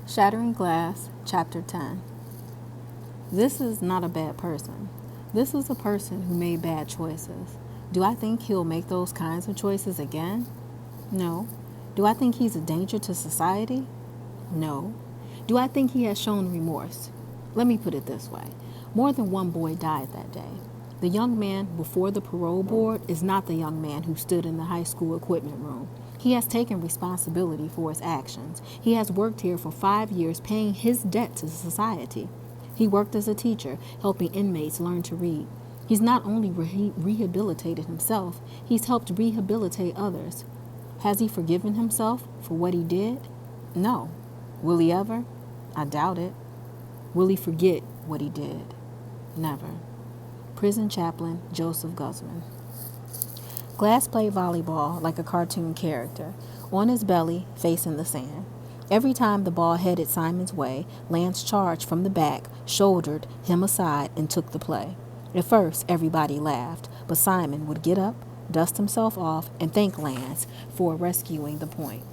Shattering Glass, Chapter 10. This is not a bad person. This is a person who made bad choices. Do I think he'll make those kinds of choices again? No. Do I think he's a danger to society? No. Do I think he has shown remorse? Let me put it this way. More than one boy died that day. The young man before the parole board is not the young man who stood in the high school equipment room. He has taken responsibility for his actions. He has worked here for 5 years, paying his debt to society. He worked as a teacher, helping inmates learn to read. He's not only rehabilitated himself, he's helped rehabilitate others. Has he forgiven himself for what he did? No. Will he ever? I doubt it. Will he forget what he did? Never. Prison Chaplain Joseph Guzman. Glass played volleyball like a cartoon character, on his belly, facing the sand. Every time the ball headed Simon's way, Lance charged from the back, shouldered him aside, and took the play. At first, everybody laughed, but Simon would get up, dust himself off, and thank Lance for rescuing the point.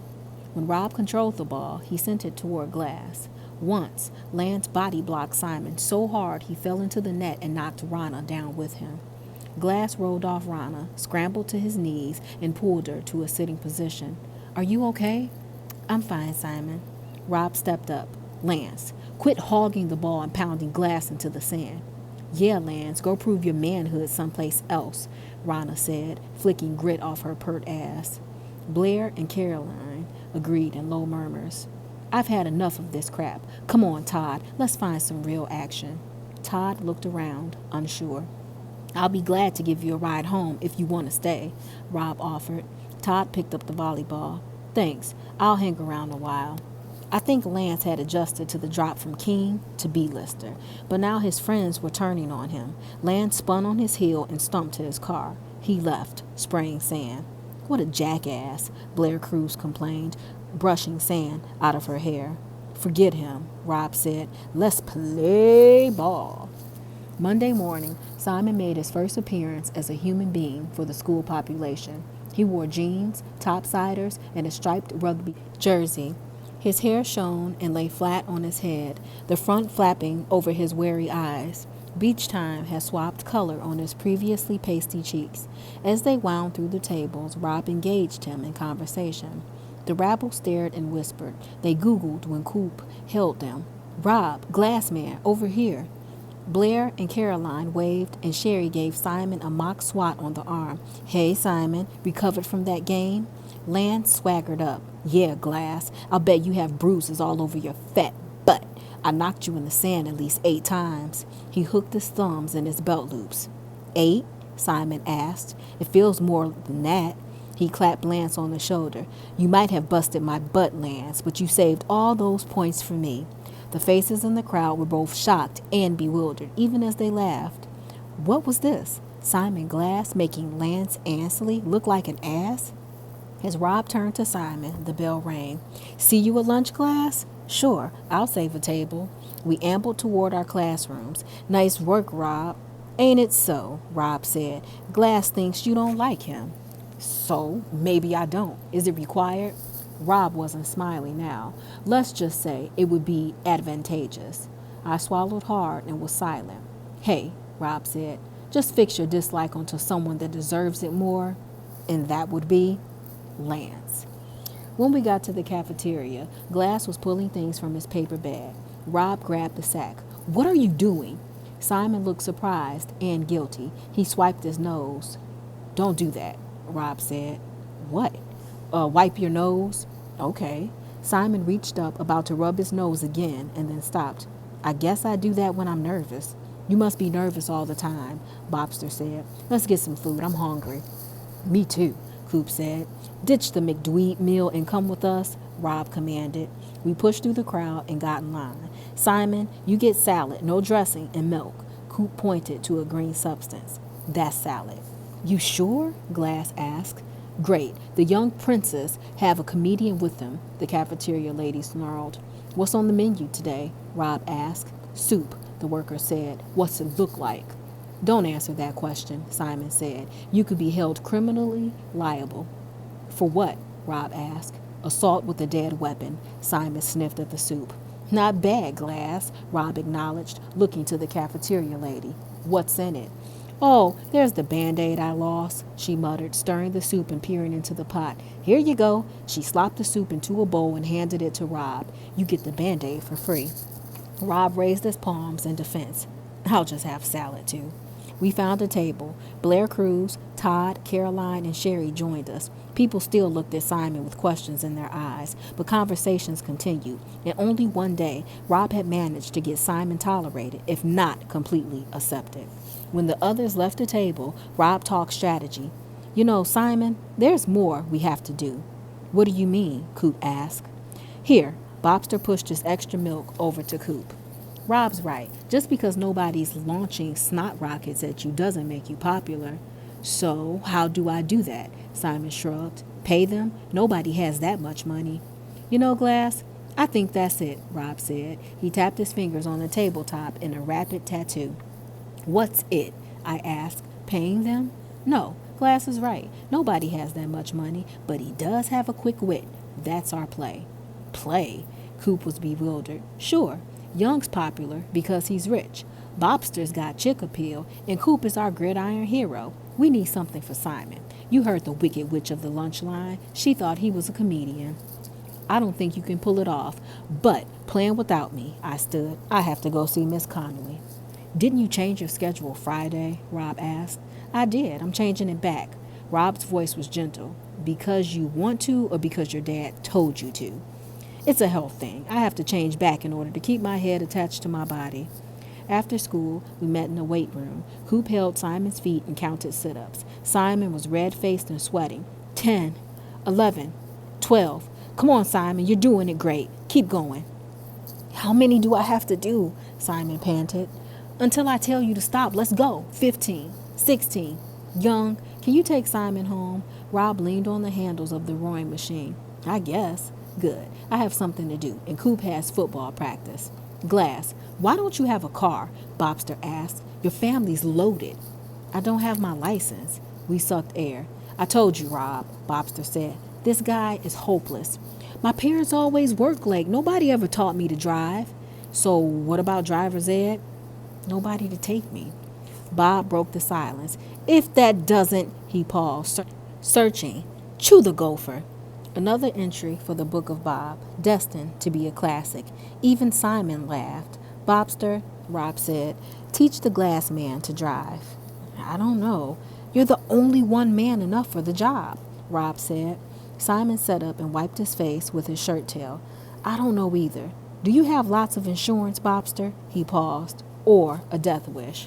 When Rob controlled the ball, he sent it toward Glass. Once, Lance body blocked Simon so hard he fell into the net and knocked Rana down with him. Glass rolled off Rana, scrambled to his knees, and pulled her to a sitting position. Are you okay? I'm fine, Simon. Rob stepped up. Lance, quit hogging the ball and pounding Glass into the sand. Yeah, Lance, go prove your manhood someplace else, Rana said, flicking grit off her pert ass. Blair and Caroline agreed in low murmurs. I've had enough of this crap. Come on, Todd, let's find some real action. Todd looked around, unsure. I'll be glad to give you a ride home if you want to stay, Rob offered. Todd picked up the volleyball. Thanks, I'll hang around a while. I think Lance had adjusted to the drop from king to B-lister, but now his friends were turning on him. Lance spun on his heel and stumped to his car. He left, spraying sand. What a jackass, Blair Cruz complained, brushing sand out of her hair. Forget him, Rob said. Let's play ball. Monday morning, Simon made his first appearance as a human being for the school population. He wore jeans, topsiders, and a striped rugby jersey. His hair shone and lay flat on his head, the front flapping over his weary eyes. Beach time had swapped color on his previously pasty cheeks. As they wound through the tables, Rob engaged him in conversation. The rabble stared and whispered. They Googled when Coop held them. Rob, Glassman, over here. Blair and Caroline waved, and Sherry gave Simon a mock swat on the arm. Hey, Simon, recovered from that game? Lance swaggered up. Yeah, Glass, I'll bet you have bruises all over your fat butt. I knocked you in the sand at least 8 times. He hooked his thumbs in his belt loops. 8? Simon asked. It feels more than that. He clapped Lance on the shoulder. You might have busted my butt, Lance, but you saved all those points for me. The faces in the crowd were both shocked and bewildered, even as they laughed. What was this? Simon Glass making Lance Ansley look like an ass? As Rob turned to Simon, the bell rang. See you at lunch, Glass? Sure, I'll save a table. We ambled toward our classrooms. Nice work, Rob. Ain't it so? Rob said. Glass thinks you don't like him. So, maybe I don't. Is it required? Rob wasn't smiling now. Let's just say it would be advantageous. I swallowed hard and was silent. Hey, Rob said, just fix your dislike onto someone that deserves it more, and that would be Lance. When we got to the cafeteria, Glass was pulling things from his paper bag. Rob grabbed the sack. What are you doing? Simon looked surprised and guilty. He swiped his nose. Don't do that, Rob said. What? Wipe your nose? Okay. Simon reached up, about to rub his nose again, and then stopped. I guess I do that when I'm nervous. You must be nervous all the time, Bobster said. Let's get some food. I'm hungry. Me too, Coop said. Ditch the McDweeb meal and come with us, Rob commanded. We pushed through the crowd and got in line. Simon, you get salad, no dressing, and milk. Coop pointed to a green substance. That's salad. You sure? Glass asked. Great. The young princes have a comedian with them, the cafeteria lady snarled. What's on the menu today? Rob asked. Soup, the worker said. What's it look like? Don't answer that question, Simon said. You could be held criminally liable. For what? Rob asked. Assault with a dead weapon. Simon sniffed at the soup. Not bad, Glass, Rob acknowledged, looking to the cafeteria lady. What's in it? Oh, there's the Band-Aid I lost, she muttered, stirring the soup and peering into the pot. Here you go. She slopped the soup into a bowl and handed it to Rob. You get the Band-Aid for free. Rob raised his palms in defense. I'll just have salad, too. We found a table. Blair Cruz, Todd, Caroline, and Sherry joined us. People still looked at Simon with questions in their eyes, but conversations continued. And only one day, Rob had managed to get Simon tolerated, if not completely accepted. When the others left the table, Rob talked strategy. You know, Simon, there's more we have to do. What do you mean? Coop asked. Here, Bobster pushed his extra milk over to Coop. Rob's right. Just because nobody's launching snot rockets at you doesn't make you popular. So, how do I do that? Simon shrugged. Pay them? Nobody has that much money. You know, Glass, I think that's it, Rob said. He tapped his fingers on the tabletop in a rapid tattoo. What's it? I asked. Paying them? No, Glass is right. Nobody has that much money, but he does have a quick wit. That's our play. Play? Coop was bewildered. Sure. Young's popular because he's rich. Bobster's got chick appeal, and Coop is our gridiron hero. We need something for Simon. You heard the wicked witch of the lunch line. She thought he was a comedian. I don't think you can pull it off, but plan without me. I stood. I have to go see Miss Connolly. Didn't you change your schedule Friday? Rob asked. I did. I'm changing it back. Rob's voice was gentle. Because you want to or because your dad told you to? It's a health thing. I have to change back in order to keep my head attached to my body. After school, we met in the weight room. Coop held Simon's feet and counted sit-ups. Simon was red-faced and sweating. 10, 11, 12. Come on, Simon, you're doing it great. Keep going. How many do I have to do? Simon panted. Until I tell you to stop, let's go. 15, 16. Young, can you take Simon home? Rob leaned on the handles of the rowing machine. I guess. Good. I have something to do, and Coop has football practice. Glass, why don't you have a car? Bobster asked. Your family's loaded. I don't have my license. We sucked air. I told you, Rob, Bobster said. This guy is hopeless. My parents always worked late. Nobody ever taught me to drive. So what about driver's ed? Nobody to take me. Bob broke the silence. If that doesn't, he paused, searching. Chew the gopher. Another entry for the book of Bob, destined to be a classic. Even Simon laughed. Bobster, Rob said, teach the glass man to drive. I don't know. You're the only one man enough for the job, Rob said. Simon sat up and wiped his face with his shirt tail. I don't know either. Do you have lots of insurance, Bobster? He paused. Or a death wish.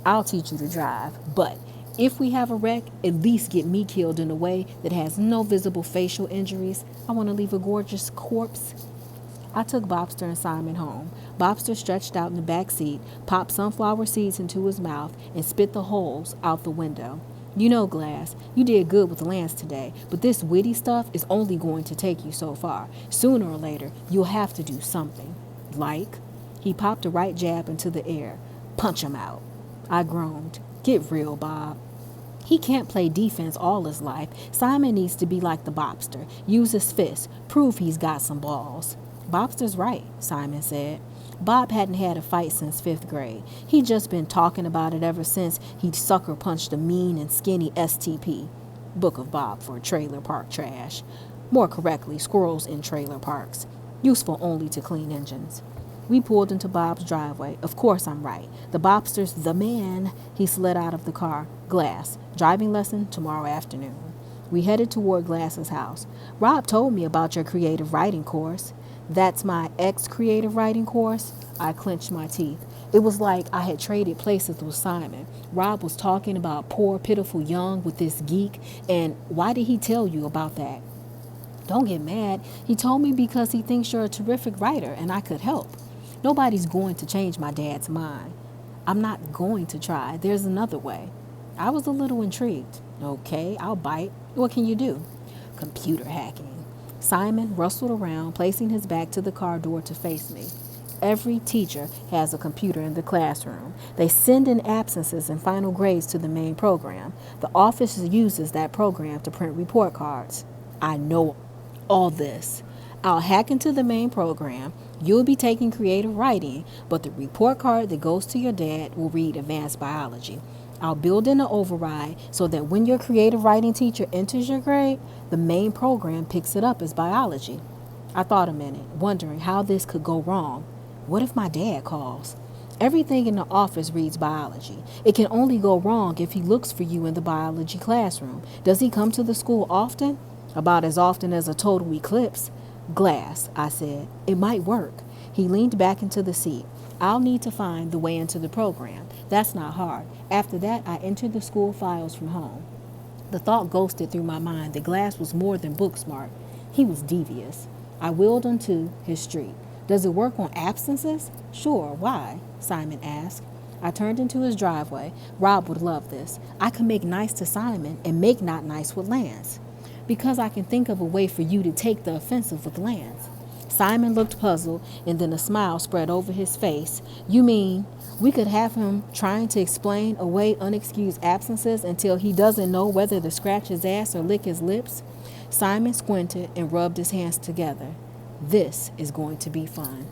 I'll teach you to drive, but if we have a wreck, at least get me killed in a way that has no visible facial injuries. I want to leave a gorgeous corpse. I took Bobster and Simon home. Bobster stretched out in the back seat, popped sunflower seeds into his mouth, and spit the holes out the window. You know, Glass, you did good with Lance today, but this witty stuff is only going to take you so far. Sooner or later, you'll have to do something. Like? He popped a right jab into the air. Punch him out. I groaned. Get real, Bob. He can't play defense all his life. Simon needs to be like the Bobster. Use his fists. Prove he's got some balls. Bobster's right, Simon said. Bob hadn't had a fight since 5th grade. He'd just been talking about it ever since he'd sucker punched a mean and skinny STP. Book of Bob for trailer park trash. More correctly, squirrels in trailer parks. Useful only to clean engines. We pulled into Bob's driveway. Of course I'm right. The Bobster's the man. He slid out of the car. Glass. Driving lesson tomorrow afternoon. We headed toward Glass's house. Rob told me about your creative writing course. That's my ex-creative writing course. I clenched my teeth. It was like I had traded places with Simon. Rob was talking about poor, pitiful Young with this geek. And why did he tell you about that? Don't get mad. He told me because he thinks you're a terrific writer and I could help. Nobody's going to change my dad's mind. I'm not going to try. There's another way. I was a little intrigued. Okay, I'll bite. What can you do? Computer hacking. Simon rustled around, placing his back to the car door to face me. Every teacher has a computer in the classroom. They send in absences and final grades to the main program. The office uses that program to print report cards. I know all this. I'll hack into the main program. You'll be taking creative writing, but the report card that goes to your dad will read advanced biology. I'll build in an override so that when your creative writing teacher enters your grade, the main program picks it up as biology. I thought a minute, wondering how this could go wrong. What if my dad calls? Everything in the office reads biology. It can only go wrong if he looks for you in the biology classroom. Does he come to the school often? About as often as a total eclipse. Glass, I said. It might work. He leaned back into the seat. I'll need to find the way into the program. That's not hard. After that, I entered the school files from home. The thought ghosted through my mind that Glass was more than book smart. He was devious. I wheeled onto his street. Does it work on absences? Sure, why? Simon asked. I turned into his driveway. Rob would love this. I could make nice to Simon and make not nice with Lance. Because I can think of a way for you to take the offensive with Lance. Simon looked puzzled, and then a smile spread over his face. You mean we could have him trying to explain away unexcused absences until he doesn't know whether to scratch his ass or lick his lips? Simon squinted and rubbed his hands together. This is going to be fun.